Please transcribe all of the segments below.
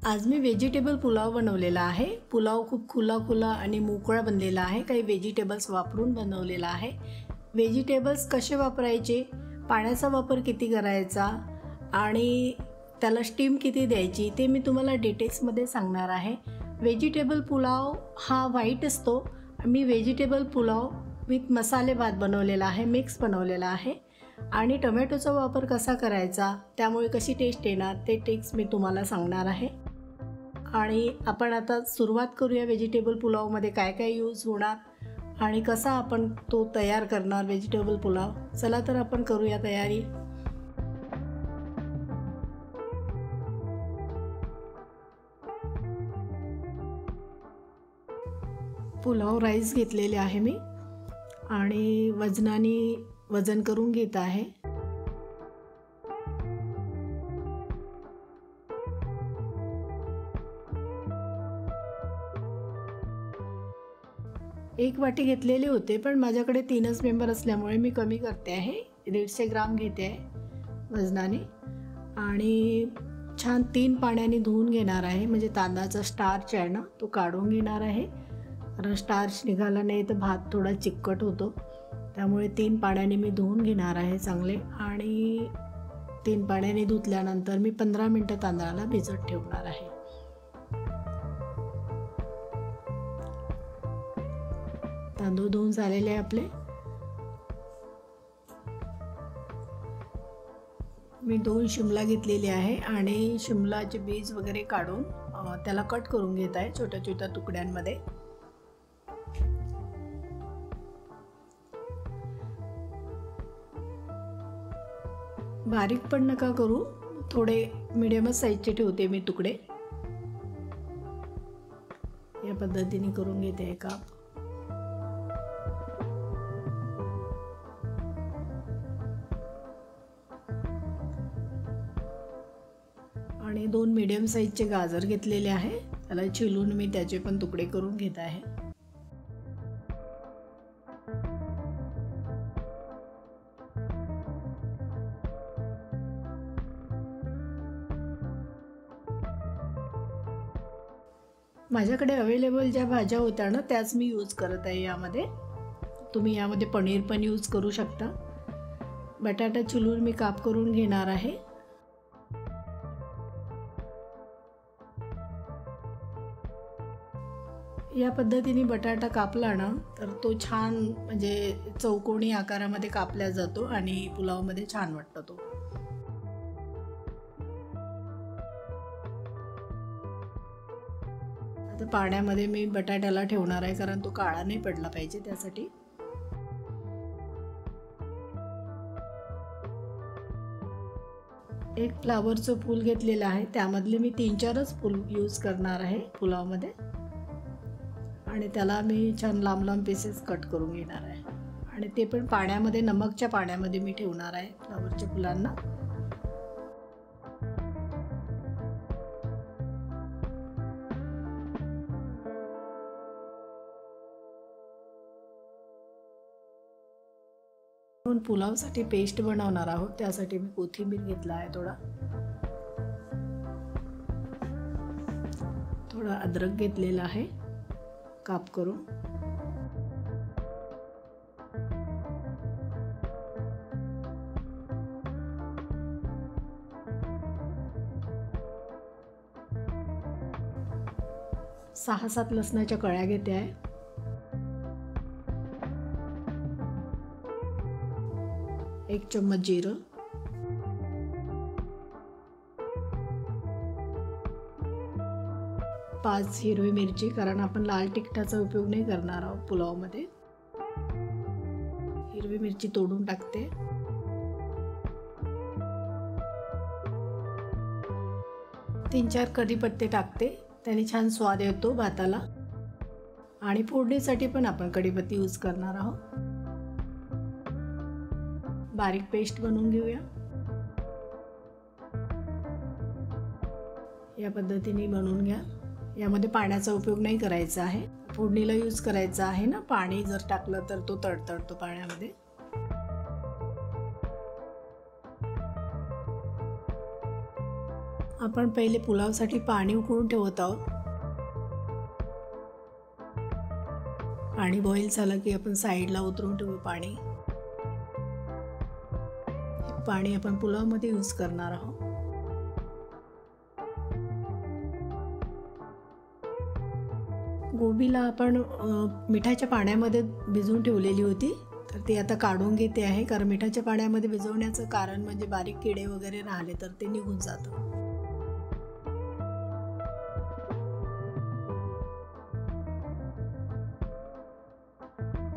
आज मी व्हेजिटेबल पुलाव बनवलेला आहे। पुलाव खूप खुला आणि मोकळा बनलेला आहे। काही व्हेजिटेबल्स वापरून बनवलेला आहे। व्हेजिटेबल्स कसे वापरायचे, पाण्याचा वापर किती करायचा आणि त्याला स्टीम किती द्यायची ते मी तुम्हाला डिटेल्समध्ये सांगणार आहे। व्हेजिटेबल पुलाव हा व्हाईट असतो। मी व्हेजिटेबल पुलाव विथ मसाले भात बनवलेला आहे, मिक्स बनवलेला आहे आणि टोमॅटोचा वापर कसा करायचा, त्यामुळे कशी टेस्ट येणार ते टिप्स मी तुम्हाला सांगणार आहे। आणि आपण आता सुरुवात करूया व्हेजिटेबल पुलावमध्ये काय काय यूज होणार आणि कसा आपण तो तयार करणार व्हेजिटेबल पुलाव। चला तर आपण करूया तयारी। पुलाव राईस घेतलेले आहे मी आणि वजनाने वजन करून घेत आहे। एक वाटी घेतलेले होते, पण माझ्याकडे 3च मेंबर असल्यामुळे मी कमी करते आहे। 150 ग्राम घेते आहे वजनाने आणि छान 3 पाण्याने धुवून घेणार आहे। म्हणजे तांदळाचा स्टार्च आहे ना, तो काढून घेणार आहे। कारण स्टार्च निघाला नाही तर भात थोडा चिकट होतो, त्यामुळे 3 पाण्याने मी धुवून घेणार आहे चांगले। आणि 3 पाण्याने धुतल्यानंतर मी 15 मिनिटं तांदळाला भिजत ठेवणार आहे। तांदूळ धुवून झालेले आपले। मी 2 शिमला घेतलेले आहे आणि शिमलाचे बीज वगैरे काढून त्याला कट करून घेत आहे छोट्या छोट्या तुकड्यांमध्ये। बारीक पण नका करू, थोडे मीडियमच साईजचे ठेवते मी तुकडे। या पद्धतीने करून घेते आहे काप। आणि 2 मीडियम साईजचे गाजर घेतलेले आहे, त्याला चिलून मी त्याचे पण तुकडे करून घेत आहे। माझ्याकडे अवेलेबल ज्या भाज्या होत्या ना त्याच मी यूज करत आहे यामध्ये। तुम्ही यामध्ये पनीर पण यूज करू शकता। बटाटा चिलून मी काप करून घेणार आहे। या पद्धतीने बटाटा कापला ना तर तो छान म्हणजे चौकोनी आकारामध्ये कापला जातो आणि पुलावमध्ये छान वाटतो तो। आता पाण्यामध्ये मी बटाट्याला ठेवणार आहे कारण तो काळा नाही पडला पाहिजे त्यासाठी। एक फ्लावरचं फूल घेतलेलं आहे, त्यामधले मी 3-4च फूल यूज करणार आहे पुलावमध्ये आणि त्याला मी छान लांब लांब पीसेस कट करून घेणार आहे आणि ते पण पाण्यामध्ये, नमकच्या पाण्यामध्ये मी ठेवणार आहे फ्लावरच्या फुलांना। आपण पुलावसाठी पेस्ट बनवणार आहोत, त्यासाठी मी कोथिंबीर घेतला आहे, थोडा अद्रक घेतलेला आहे काप करून। सहा 7 लसणाच्या कळ्या घेते आहे। एक चम्मच जिरं, 5 हिरवी मिरची, कारण आपण लाल तिखटाचा उपयोग नाही करणार आहोत पुलावमध्ये। हिरवी मिरची तोडून टाकते। 3-4 कढीपत्ते टाकते, त्याने छान स्वाद येतो भाताला। आणि फोडणीसाठी पण आपण कढीपत्ते यूज करणार आहोत। बारीक पेस्ट बनवून घेऊया। या पद्धतीने बनवून घ्या। यामध्ये पाण्याचा उपयोग नाही करायचा आहे, फोडणीला यूज करायचा आहे ना। पाणी जर टाकलं तर तो तडतडतो पाण्यामध्ये। आपण पहिले पुलावसाठी पाणी उकळून ठेवत आहोत. पाणी बॉईल झालं की आपण साईडला उतरून ठेवू पाणी. हे पाणी आपण पुलावमध्ये यूज करणार आहोत. गोबीला आपण मिठाच्या पाण्यामध्ये भिजवून ठेवलेली होती, तर ती आता काढून घेते आहे. कारण मिठाच्या पाण्यामध्ये भिजवण्याचं कारण म्हणजे बारीक किडे वगैरे राहिले तर ते निघून जातं.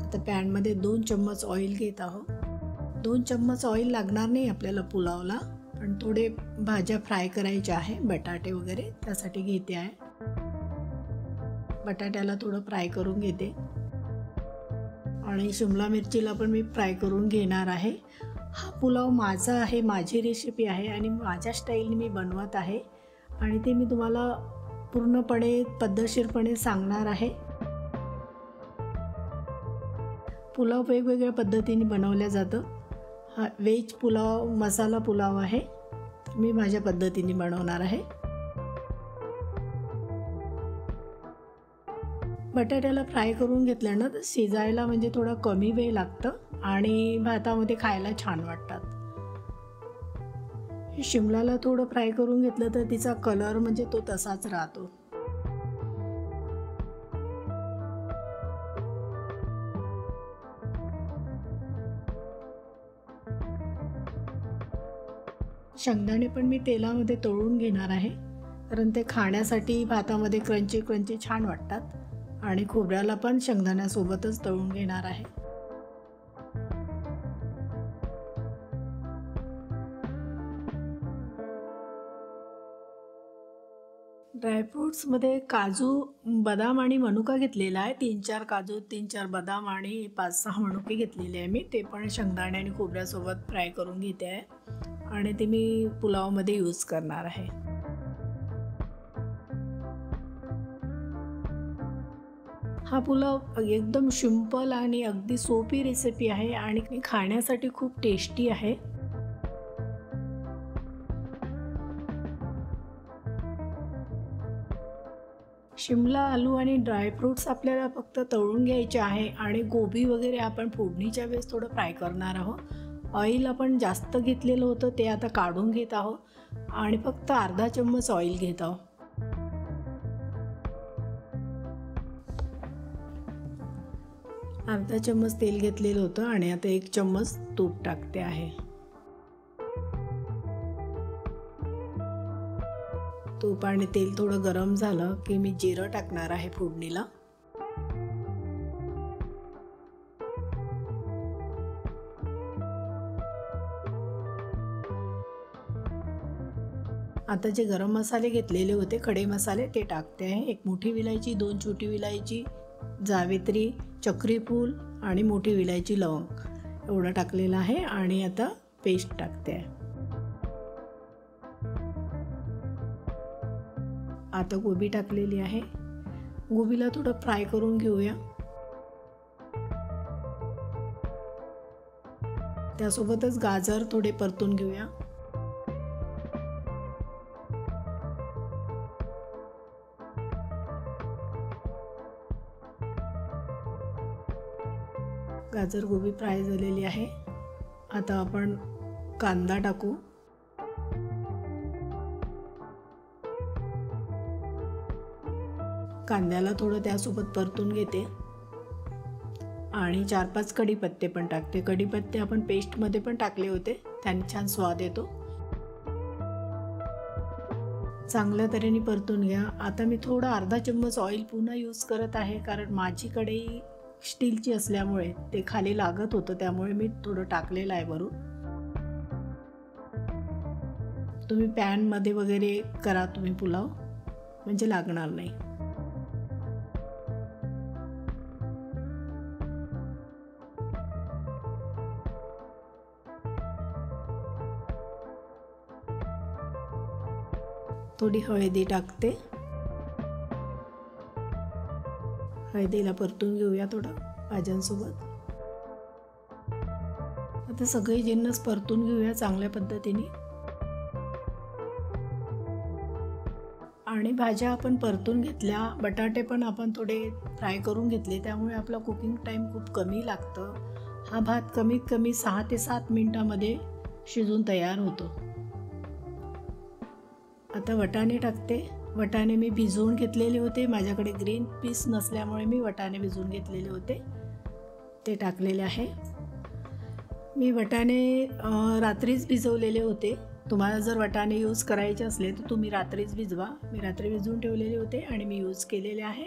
आता पॅनमध्ये 2 चम्मच ऑइल घेत आहोत. 2 चम्मच ऑइल लागणार नाही आपल्याला पुलावला, पण थोडे भाज्या फ्राय करायच्या आहे, बटाटे वगैरे त्यासाठी घेते आहे. बटाट्याला थोडं फ्राय करून घेते आणि शिमला मिरचीला पण मी फ्राय करून घेणार आहे. हा पुलाव माझा आहे, माझी रेसिपी आहे आणि माझ्या स्टाईलने मी बनवत आहे आणि ते मी तुम्हाला पूर्णपणे पद्धतशीरपणे सांगणार आहे. पुलाव वेगवेगळ्या पद्धतीने बनवल्या जातं. हा व्हेज पुलाव, मसाला पुलाव आहे, तर मी माझ्या पद्धतीने बनवणार आहे. बटाट्याला फ्राय करून घेतल्यानं तर शिजायला म्हणजे थोडा कमी वेळ लागतं आणि भातामध्ये खायला छान वाटतात. शिमलाला थोडं फ्राय करून घेतलं तर तिचा कलर म्हणजे तो तसाच राहतो. शेंगदाणे पण मी तेलामध्ये तळून घेणार आहे, कारण ते खाण्यासाठी भातामध्ये क्रंची क्रंची छान वाटतात. आणि खोबऱ्याला पण शेंगदाण्यासोबतच तळून घेणार आहे. ड्रायफ्रूट्समध्ये काजू, बदाम आणि मनुका घेतलेला आहे. 3-4 काजू, 3-4 बदाम आणि 5-6 मनुके घेतलेले आहे मी. ते पण शेंगदाणे आणि खोबऱ्यासोबत फ्राय करून घेते आहे आणि ते मी पुलावमध्ये यूज करणार आहे. हा पुलाव एकदम सिंपल आणि अगदी सोपी रेसिपी आहे आणि खाण्यासाठी खूप टेस्टी आहे. शिमला, आलू आणि ड्रायफ्रूट्स आपल्याला फक्त तळून घ्यायचे आहे आणि गोबी वगैरे आपण फोडणीच्या वेळेस थोडं फ्राय करणार आहोत. ऑइल आपण जास्त घेतलेलं होतं ते आता काढून घेत आहोत आणि फक्त अर्धा चम्मच ऑइल घेत आहोत. अर्धा चम्मच तेल घेतलेलं होतं आणि आता 1 चम्मच तूप टाकते आहे. तूप आणि तेल थोडं गरम झालं की मी जिरं टाकणार आहे फोडणीला. आता जे गरम मसाले घेतलेले होते, खडे मसाले, ते टाकते आहे. 1 मोठी विलायची, 2 छोटी विलायची, जावित्री, चक्रीफूल आणि मोठी विलायची, लवंग एवढं टाकलेलं आहे आणि आता पेस्ट टाकते आहे. आता गोबी टाकलेली आहे. गोबीला थोडं फ्राय करून घेऊया. त्यासोबतच गाजर थोडे परतून घेऊया. गाजर गोबी फ्राय झालेली आहे. आता आपण कांदा टाकू. कांद्याला थोडं त्यासोबत परतून घेते आणि 4-5 कढीपत्ते पण टाकते. कढीपत्ते आपण पेस्टमध्ये पण टाकले होते, त्याने छान स्वाद येतो. चांगल्या तऱ्हेने परतून घ्या. आता मी थोडं अर्धा चम्मच ऑइल पुन्हा यूज करत आहे, कारण माझी कढई स्टीलची असल्यामुळे ते खाली लागत होतं, त्यामुळे मी थोडं टाकलेलं आहे वरून. तुम्ही पॅनमध्ये वगैरे करा तुम्ही पुलाव, म्हणजे लागणार नाही. थोडी हळदी टाकते. हळदीला परतून घेऊया थोडं भाज्यांसोबत. आता सगळे जिन्नस परतून घेऊया चांगल्या पद्धतीने. आणि भाज्या आपण परतून घेतल्या, बटाटे पण आपण थोडे फ्राय करून घेतले, त्यामुळे आपला कुकिंग टाईम खूप कमी लागतं. हा भात कमीत कमी 6 ते 7 मिनिटामध्ये शिजून तयार होतो. आता वाटाणे टाकते. वाटाणे मी भिजवून घेतलेले होते, माझ्याकडे ग्रीन पीस नसल्यामुळे मी वाटाणे भिजवून घेतलेले होते, ते टाकलेले आहे. मी वाटाणे रात्रीच भिजवलेले होते. तुम्हाला जर वाटाणे यूज करायचे असले तर तुम्ही रात्रीच भिजवा. मी रात्री भिजवून ठेवलेले होते आणि मी यूज केलेले आहे.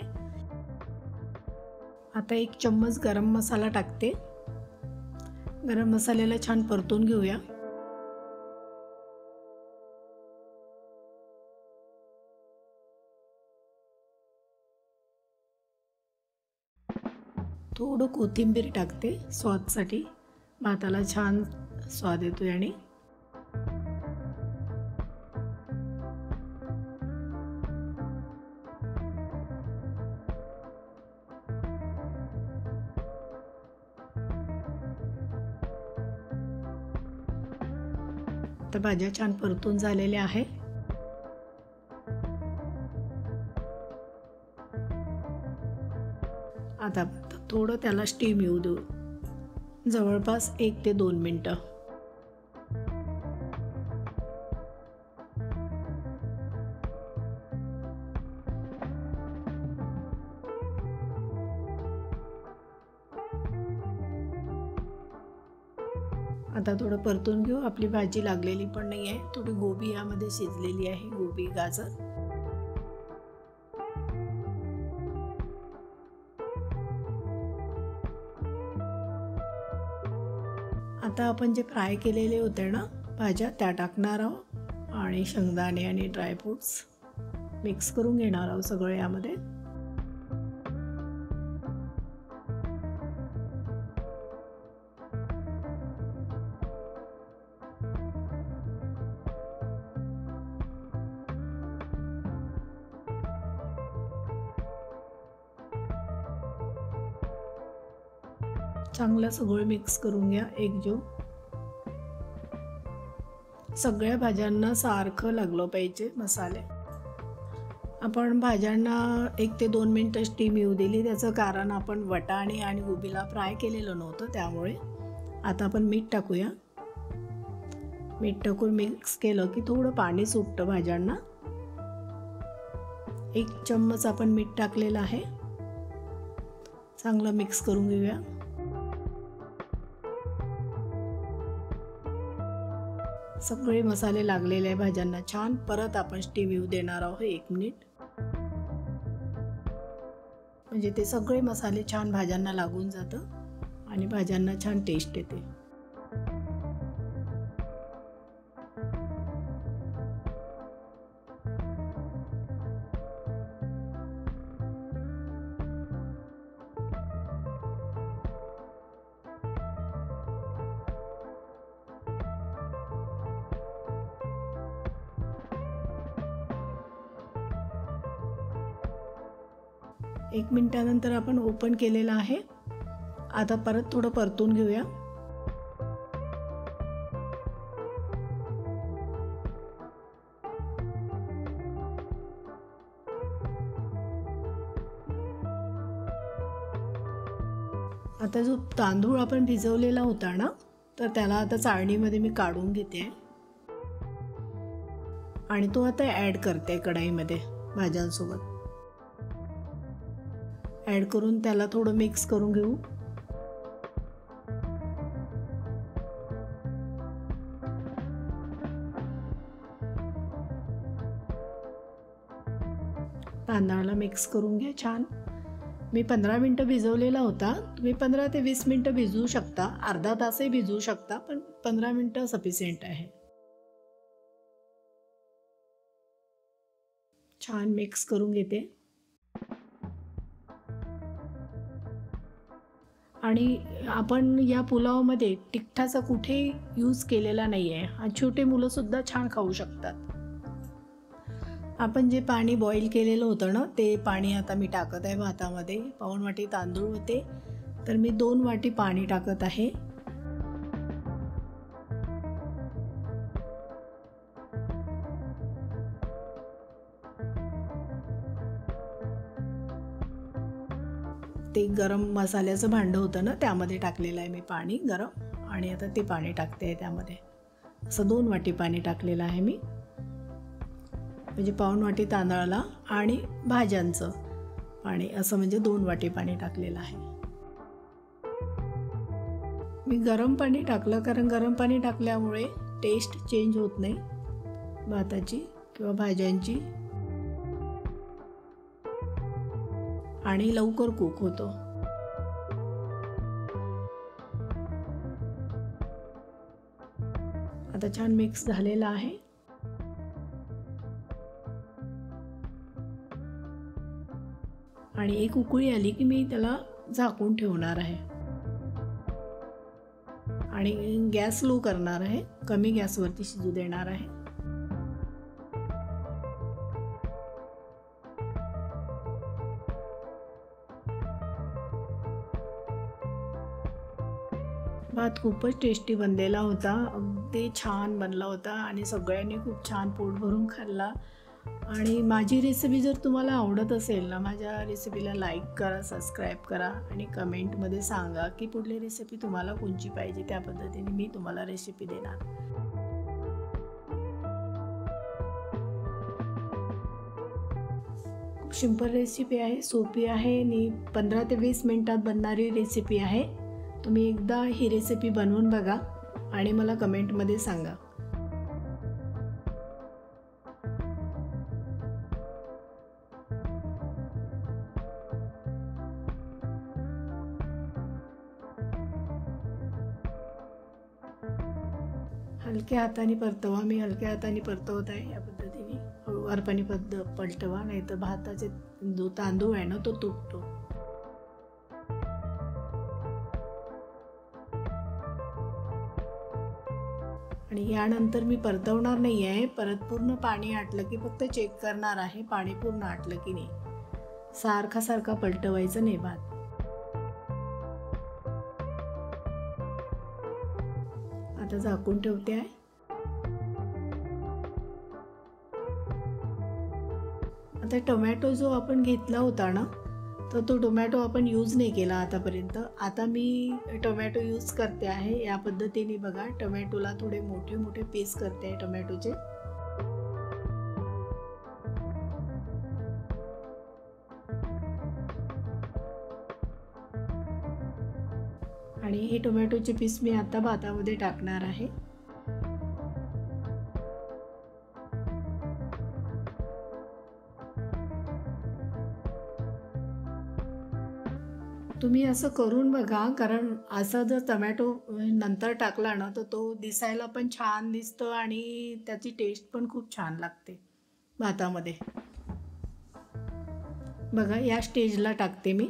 आता 1 चम्मच गरम मसाला टाकते. गरम मसाल्याला छान परतून घेऊया. थोडं कोथिंबीर टाकते स्वादसाठी, भाताला छान स्वाद येतो. आणि आता भाज्या छान परतून झालेल्या आहे. आता थोडं त्याला स्टीम येऊ देऊ, जवळपास 1 ते 2 मिनटं. आता थोडं परतून घेऊ. आपली भाजी लागलेली पण नाही आहे, थोडी गोबी यामध्ये शिजलेली आहे, गोबी गाजर. आता आपण जे फ्राय केलेले होते ना भाज्या, त्या टाकणार आहोत आणि शेंगदाणे आणि ड्रायफ्रूट्स मिक्स करून घेणार आहोत सगळं यामध्ये. चांगलं सगळं मिक्स करून घ्या एकजीव. सगळ्या भाज्यांना सारखं लागलं पाहिजे मसाले. आपण भाज्यांना 1 ते 2 मिनटं स्टीम येऊ दिली, त्याचं कारण आपण वाटाणे आणि गोबीला फ्राय केलेलं नव्हतं, त्यामुळे. आता आपण मीठ टाकूया. मीठ टाकून मिक्स केलं की थोडं पाणी सुटतं भाज्यांना. 1 चम्मच आपण मीठ टाकलेलं आहे. चांगलं मिक्स करून घेऊया. सगळे मसाले लागलेले आहे भाज्यांना छान. परत आपण स्टीम येऊ देणार आहोत 1 मिनिट, म्हणजे ते सगळे मसाले छान भाज्यांना लागून जातं आणि भाज्यांना छान टेस्ट येते. एक मिनिटानंतर आपण ओपन केलेलं आहे. आता परत थोडं परतून घेऊया. आता जो तांदूळ आपण भिजवलेला होता ना, तर त्याला आता चाळणीमध्ये मी काढून घेते आणि तो आता ॲड करते कढईमध्ये भाज्यांसोबत. ॲड करून त्याला थोडं मिक्स करून घेऊ. तांदळाला मिक्स करून घ्या छान. मी 15 मिनटं भिजवलेला होता, तुम्ही 15 ते 20 मिनटं भिजवू शकता, अर्धा तासही भिजवू शकता, पण 15 मिनटं सफिशियंट आहे. छान मिक्स करून घेते. आणि आपण या पुलावमध्ये तिखटाचा कुठे यूज केलेला नाही आहे. हा छोटे मुलंसुद्धा छान खाऊ शकतात. आपण जे पाणी बॉईल केलेलं होतं ना, ते पाणी आता मी टाकत आहे भातामध्ये. 1 वाटी तांदूळ होते, तर मी 2 वाटी पाणी टाकत आहे. ते गरम मसाल्याचं भांडं होतं ना, त्यामध्ये टाकलेलं आहे मी पाणी गरम, आणि आता ते पाणी टाकते आहे त्यामध्ये. असं 2 वाटी पाणी टाकलेलं आहे मी, म्हणजे पाऊण वाटी तांदळाला आणि भाज्यांचं पाणी असं, म्हणजे 2 वाटी पाणी टाकलेलं आहे. मी गरम पाणी टाकलं कारण गरम पाणी टाकल्यामुळे टेस्ट चेंज होत नाही भाताची किंवा भाज्यांची, आणि लवकर कुक होतो. आता छान मिक्स झालेला आहे. आणि एक उकळी आली की मी त्याला झाकून ठेवणार आहे आणि गॅस लो करणार आहे, कमी गॅसवरती शिजू देणार आहे. भात खूपच टेस्टी बनलेला होता, अगदी छान बनला होता आणि सगळ्यांनी खूप छान पोट भरून खाल्ला. आणि माझी रेसिपी जर तुम्हाला आवडत असेल ना, माझ्या रेसिपीला लाईक करा, सबस्क्राईब करा आणि कमेंटमध्ये सांगा की पुढली रेसिपी तुम्हाला कोणची पाहिजे, त्या पद्धतीने मी तुम्हाला रेसिपी देणार. खूप सिंपल रेसिपी आहे, सोपी आहे आणि 15 ते 20 मिनिटात बनणारी रेसिपी आहे. तुम्ही एकदा ही रेसिपी बनवून बघा आणि मला कमेंटमध्ये सांगा. हलक्या हाताने परतवा, मी हलक्या हाताने परतवत आहे. या पद्धतीने हळूवारपणे पलटवा, नाही तर भाताचे जो तांदूळ आहे ना तो तुटतो. आणि यानंतर मी परतवणार नाही आहे, परत पूर्ण पाणी आटलं की फक्त चेक करणार आहे पाणी पूर्ण आटलं की नाही. सारखा पलटवायचं नाही भात. आता झाकून ठेवते आहे. आता टोमॅटो जो आपण घेतला होता ना, तर तो टोमॅटो आपण यूज नाही केला आतापर्यंत. आता मी टोमॅटो यूज करते आहे या पद्धतीने. बघा, टोमॅटोला थोडे मोठे मोठे पीस करते आहे टोमॅटोचे. आणि हे टोमॅटोचे पीस मी आता भातामध्ये टाकणार आहे. तुम्ही असं करून बघा, कारण असा जर टोमॅटो नंतर टाकला ना तर तो दिसायला पण छान दिसतं आणि त्याची टेस्ट पण खूप छान लागते भातामध्ये. बघा, या स्टेजला टाकते मी.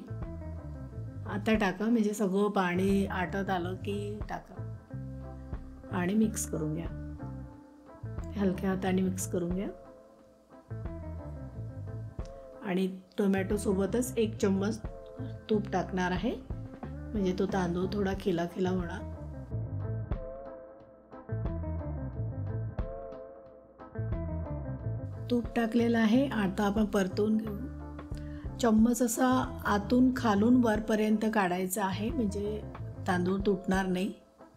आता टाका, म्हणजे सगळं पाणी आटत आलं की टाका आणि मिक्स करून घ्या. हलक्या हाताने मिक्स करून घ्या. आणि टोमॅटो सोबतच 1 चम्मच तूप टाकणार आहे, म्हणजे तो तांदूळ थोडा खिला होणार. तूप टाकलेलं आहे. आता आपण परतवून घेऊ. चम्मच असा आतून खालून वरपर्यंत काढायचा आहे, म्हणजे तांदूळ तुटणार नाही.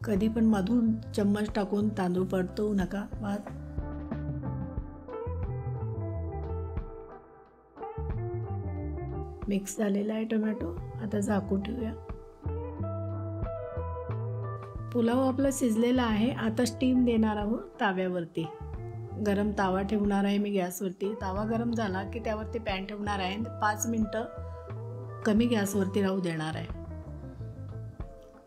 कधी पण मधून चम्मच टाकून तांदूळ परतवू नका. भात मिक्स झालेला आहे टोमॅटो. आता झाकून ठेवूया. पुलाव आपला शिजलेला आहे. आता स्टीम देणार आहोत ताव्यावरती. गरम तावा ठेवणार आहे मी गॅसवरती. तावा गरम झाला की त्यावरती पॅन ठेवणार आहे. 5 मिनटं कमी गॅसवरती राहू देणार आहे,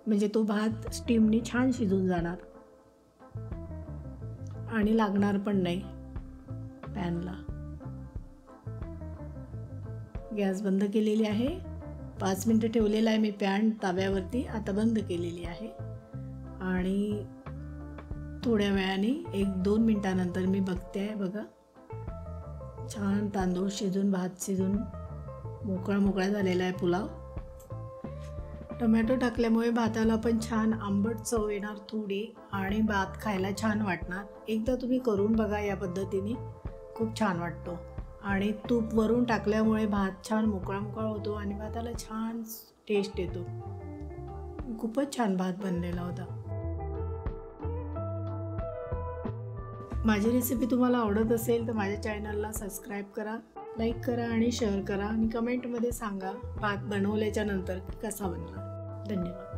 म्हणजे तो भात स्टीमनी छान शिजून जाणार आणि लागणार पण नाही पॅनला. गॅस बंद केलेली आहे. 5 मिनटं ठेवलेला आहे मी पॅन ताव्यावरती. आता बंद केलेली आहे आणि थोड्या वेळाने 1-2 मिनटानंतर मी बघते आहे. बघा, छान तांदूळ शिजून, भात शिजून मोकळा झालेला आहे पुलाव. टोमॅटो टाकल्यामुळे भाताला पण छान आंबट चव येणार थोडी आणि भात खायला छान वाटणार. एकदा तुम्ही करून बघा या पद्धतीने, खूप छान वाटतो. आणि तूप वरून टाकल्यामुळे भात छान मोकळा मोकळा होतो आणि भाताला छान टेस्ट येतो. खूपच छान भात बनलेला होता. माझी रेसिपी तुम्हाला आवडत असेल तर माझ्या चॅनलला सबस्क्राईब करा, लाईक करा आणि शेअर करा आणि कमेंटमध्ये सांगा भात बनवल्याच्या नंतर कसा बनला. धन्यवाद.